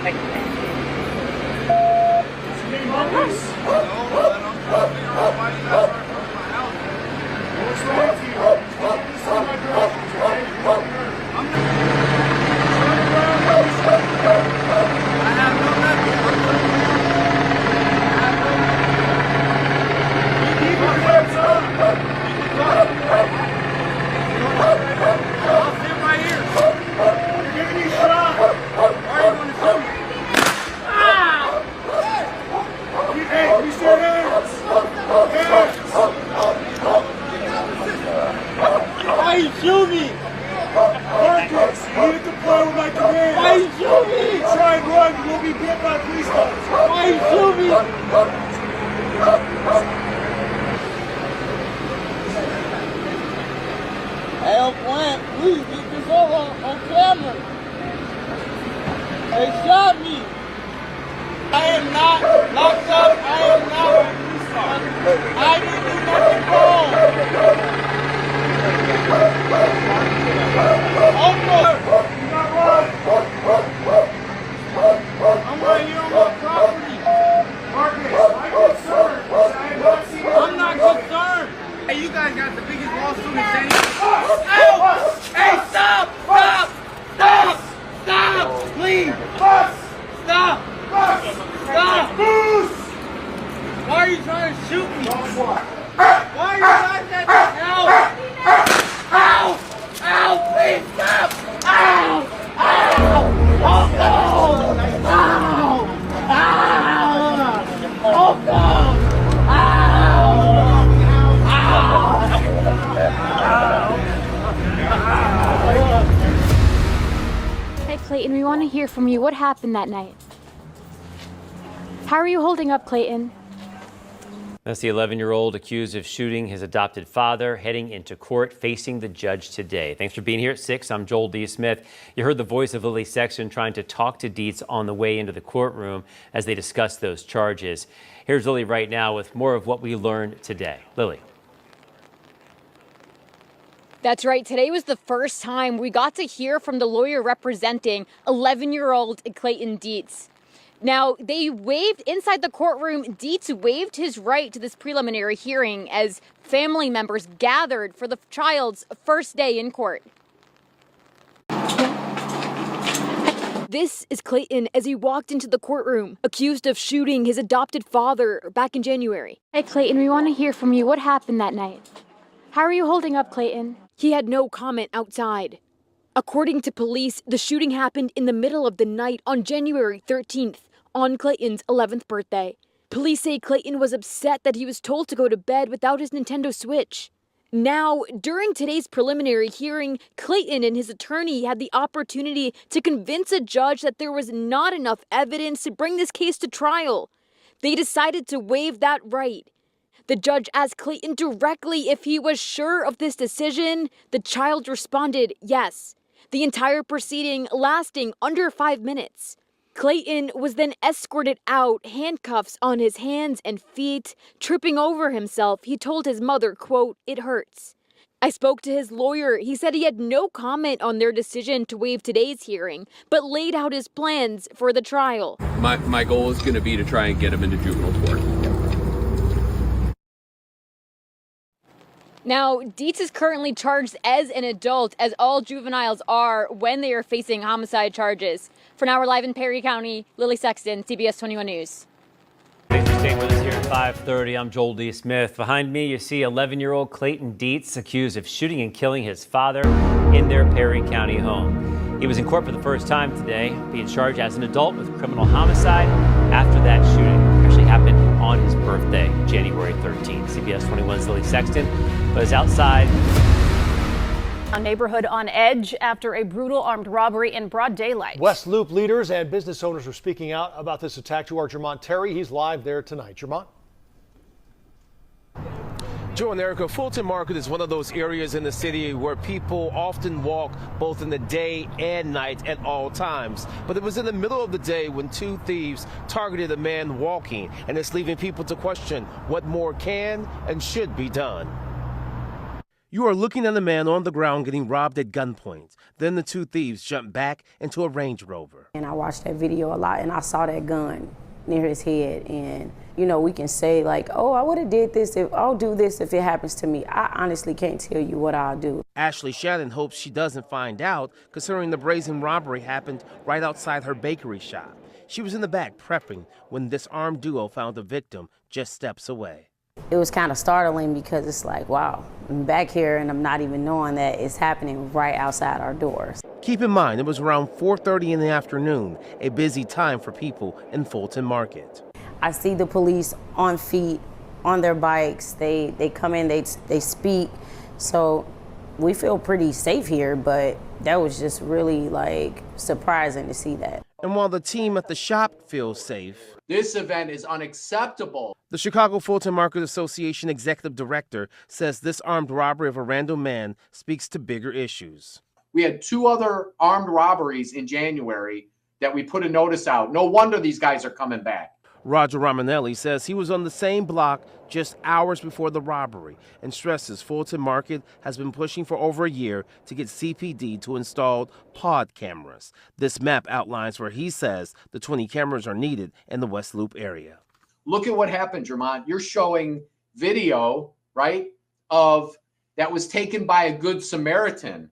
Thank you. Why you shoot me? Marcus, you need to comply with my command. Why you shoot me? Try and run, you will be bit by police cars. Why you shoot me? Hey, Glenn, please get this over on camera. They shot me. I am not locked up. I am not. I didn't do nothing wrong. I'm right here on my property. Marcus, I'm concerned. I have not seen I'm not concerned. Hey, you guys got the biggest lawsuit in San Hey, stop! Stop! Stop! Stop! Please! Bus! Stop! Bus! Stop! Boost! Why are you trying to shoot me? Don't walk. Why are you guys at the house? Ow! Ow! Please stop! Ow! Ow! Oh no! Ow! Ow! Oh no! Hey Clayton, we want to hear from you. What happened that night? How are you holding up, Clayton? That's the 11-year-old accused of shooting his adopted father, heading into court, facing the judge today. Thanks for being here at 6. I'm Joel D. Smith. You heard the voice of Lily Sexton trying to talk to Dietz on the way into the courtroom as they discuss those charges. Here's Lily right now with more of what we learned today. Lily. That's right. Today was the first time we got to hear from the lawyer representing 11-year-old Clayton Dietz. Now, they waived inside the courtroom. Dietz waived his right to this preliminary hearing as family members gathered for the child's first day in court. This is Clayton as he walked into the courtroom, accused of shooting his adopted father back in January. Hey, Clayton, we want to hear from you. What happened that night? How are you holding up, Clayton? He had no comment outside. According to police, the shooting happened in the middle of the night on January 13th, on Clayton's 11th birthday. Police say Clayton was upset that he was told to go to bed without his Nintendo Switch. Now, during today's preliminary hearing, Clayton and his attorney had the opportunity to convince a judge that there was not enough evidence to bring this case to trial. They decided to waive that right. The judge asked Clayton directly if he was sure of this decision. The child responded yes. The entire proceeding lasting under 5 minutes. Clayton was then escorted out, handcuffs on his hands and feet. Tripping over himself, he told his mother, quote, "It hurts." I spoke to his lawyer. He said he had no comment on their decision to waive today's hearing, but laid out his plans for the trial. My goal is going to be to try and get him into juvenile court. Now, Dietz is currently charged as an adult, as all juveniles are when they are facing homicide charges. For now, we're live in Perry County. Lily Sexton, CBS 21 News. Thanks for staying with us here at 5:30. I'm Joel D. Smith. Behind me, you see 11-year-old Clayton Dietz accused of shooting and killing his father in their Perry County home. He was in court for the first time today, being charged as an adult with criminal homicide after that shooting actually happened on his birthday, January 13th. CBS 21's Lily Sexton was outside. A neighborhood on edge after a brutal armed robbery in broad daylight. West Loop leaders and business owners are speaking out about this attack to our Jermont Terry. He's live there tonight. Jermont? Joe and Erica, Fulton Market is one of those areas in the city where people often walk both in the day and night at all times. But it was in the middle of the day when two thieves targeted a man walking, and it's leaving people to question what more can and should be done. You are looking at a man on the ground getting robbed at gunpoint. Then the two thieves jump back into a Range Rover. And I watched that video a lot, and I saw that gun near his head. And, you know, we can say like, oh, I would have did this, I'll do this if it happens to me. I honestly can't tell you what I'll do. Ashley Shannon hopes she doesn't find out, considering the brazen robbery happened right outside her bakery shop. She was in the back prepping when this armed duo found the victim just steps away. It was kind of startling because it's like, wow, I'm back here and I'm not even knowing that it's happening right outside our doors. Keep in mind, it was around 4:30 in the afternoon, a busy time for people in Fulton Market. I see the police on feet, on their bikes. They come in, they speak. So we feel pretty safe here, but that was just really like surprising to see that. And while the team at the shop feels safe, This event is unacceptable. the Chicago Fulton Market Association executive director says this armed robbery of a random man speaks to bigger issues. We had 2 other armed robberies in January that we put a notice out. No wonder these guys are coming back. Roger Romanelli says he was on the same block just hours before the robbery and stresses Fulton Market has been pushing for over a year to get CPD to install pod cameras. This map outlines where he says the 20 cameras are needed in the West Loop area. Look at what happened, Jermont. You're showing video, right, of that was taken by a good Samaritan.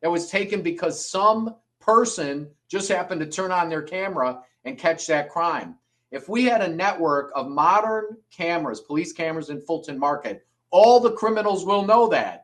That was taken because some person just happened to turn on their camera and catch that crime. If we had a network of modern cameras, police cameras in Fulton Market, all the criminals will know that.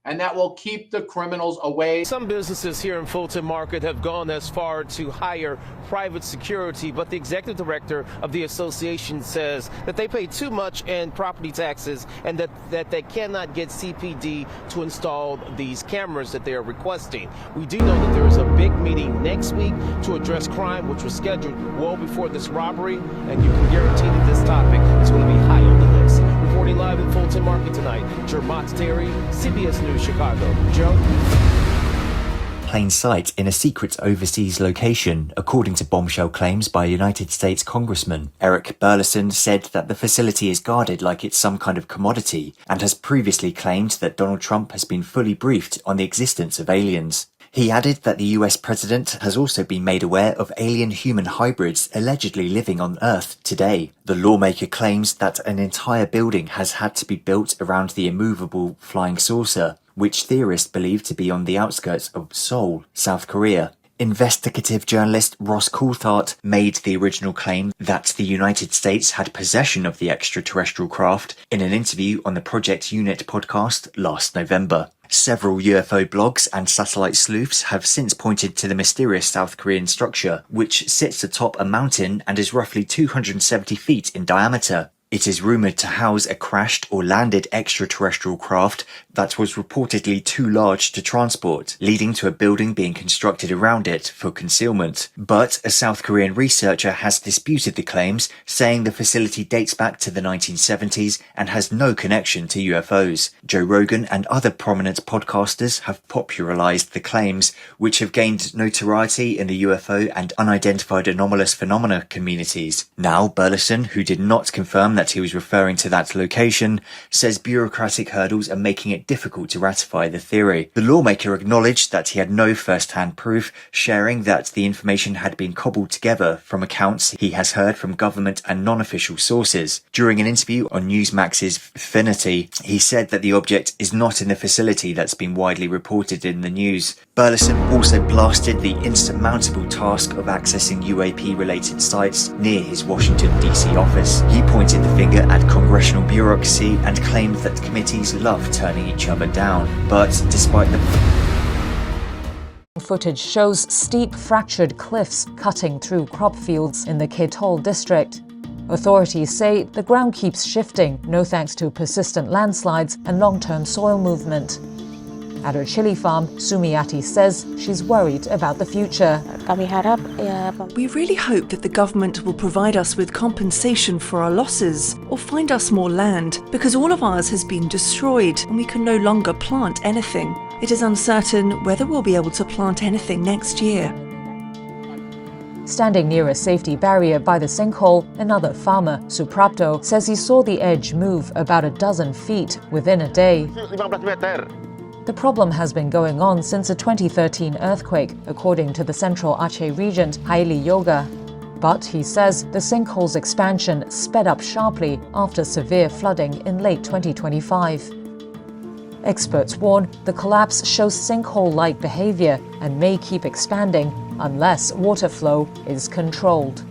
And that will keep the criminals away. Some businesses here in Fulton Market have gone as far to hire private security, but the executive director of the association says that they pay too much in property taxes and that they cannot get CPD to install these cameras that they are requesting. We do know that there is a big meeting next week to address crime, which was scheduled well before this robbery, and you can guarantee that this topic is going to be high on the list. Reporting live in Fulton Market tonight, Jermont Terry, CBS News, Chicago. Joe? Plain sight in a secret overseas location, according to bombshell claims by a United States Congressman. Eric Burleson said that the facility is guarded like it's some kind of commodity and has previously claimed that Donald Trump has been fully briefed on the existence of aliens. He added that the US president has also been made aware of alien-human hybrids allegedly living on Earth today. The lawmaker claims that an entire building has had to be built around the immovable flying saucer, which theorists believe to be on the outskirts of Seoul, South Korea. Investigative journalist Ross Coulthart made the original claim that the United States had possession of the extraterrestrial craft in an interview on the Project Unit podcast last November. Several UFO blogs and satellite sleuths have since pointed to the mysterious South Korean structure, which sits atop a mountain and is roughly 270 feet in diameter. It is rumored to house a crashed or landed extraterrestrial craft that was reportedly too large to transport, leading to a building being constructed around it for concealment. But a South Korean researcher has disputed the claims, saying the facility dates back to the 1970s and has no connection to UFOs. Joe Rogan and other prominent podcasters have popularized the claims, which have gained notoriety in the UFO and unidentified anomalous phenomena communities. Now, Burleson, who did not confirm that he was referring to that location, says bureaucratic hurdles are making it difficult to ratify the theory. The lawmaker acknowledged that he had no first-hand proof, sharing that the information had been cobbled together from accounts he has heard from government and non-official sources. During an interview on Newsmax's Finity, he said that the object is not in the facility that's been widely reported in the news. Burleson also blasted the insurmountable task of accessing UAP-related sites near his Washington, D.C. office. He pointed the finger at congressional bureaucracy and claimed that committees love turning each other down. But despite the footage shows steep fractured cliffs cutting through crop fields in the Ketol district. Authorities say the ground keeps shifting, no thanks to persistent landslides and long-term soil movement. At her chili farm, Sumiati says she's worried about the future. We really hope that the government will provide us with compensation for our losses or find us more land, because all of ours has been destroyed and we can no longer plant anything. It is uncertain whether we'll be able to plant anything next year. Standing near a safety barrier by the sinkhole, another farmer, Suprapto, says he saw the edge move about a dozen feet within a day. The problem has been going on since a 2013 earthquake, according to the Central Aceh Regent, Haili Yoga. But, he says, the sinkhole's expansion sped up sharply after severe flooding in late 2025. Experts warn the collapse shows sinkhole-like behavior and may keep expanding unless water flow is controlled.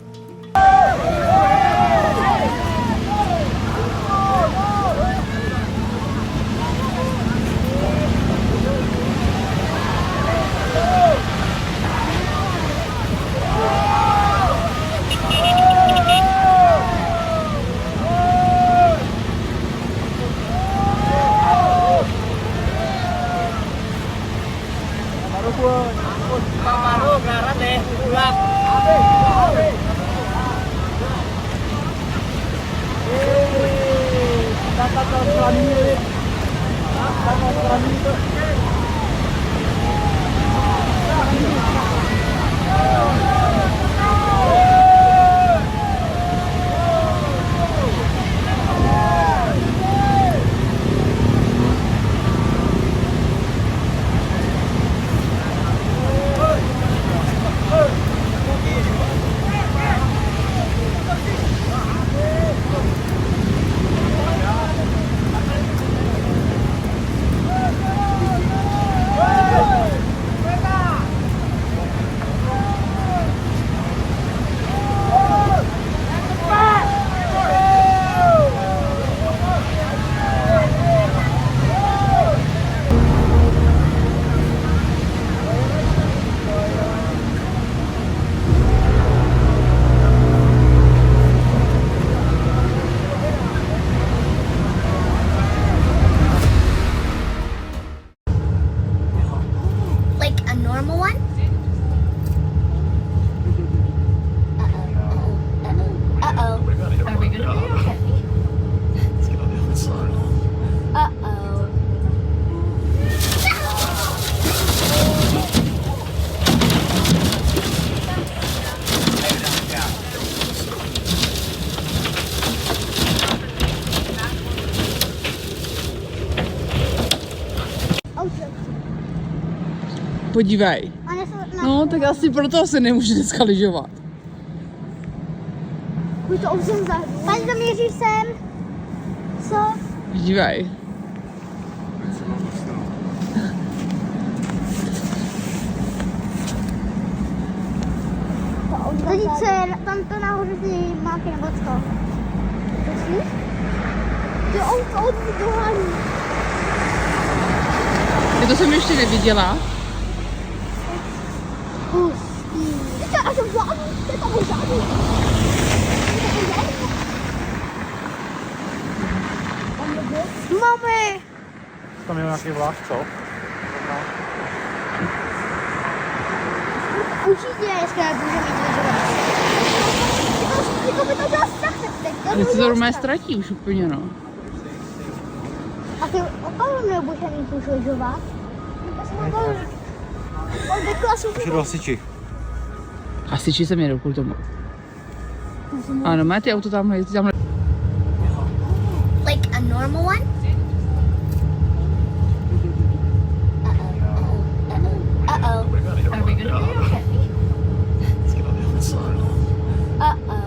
Podívej. No, tak asi proto se nemůže dneska lyžovat. To už jsem Paň zamíří sem. Co? Podívej. Rodiče, tam to nahoře ty máky nebo co? Slyšíš? Ty auto dohání. To jsem ještě neviděla. A to vládu, to je to vládu. Mami! Tam je nějaký vlak, co? Určitě dneska může mít lyžovat. Jako by to dělal strach teď. Ale se to normálně ztratí už úplně, no. A ty opravdu nebudeš mít už lyžovat? Já jsem opravdu... On řekla jsem... Už jdu hasiči. Hasiči se mědou kvůli tomu. Ano, má ty auto tamhle, jezdí tamhle. Like a normal one? Uh-oh. Are we gonna be okay? Let's get on the other side. Uh-oh.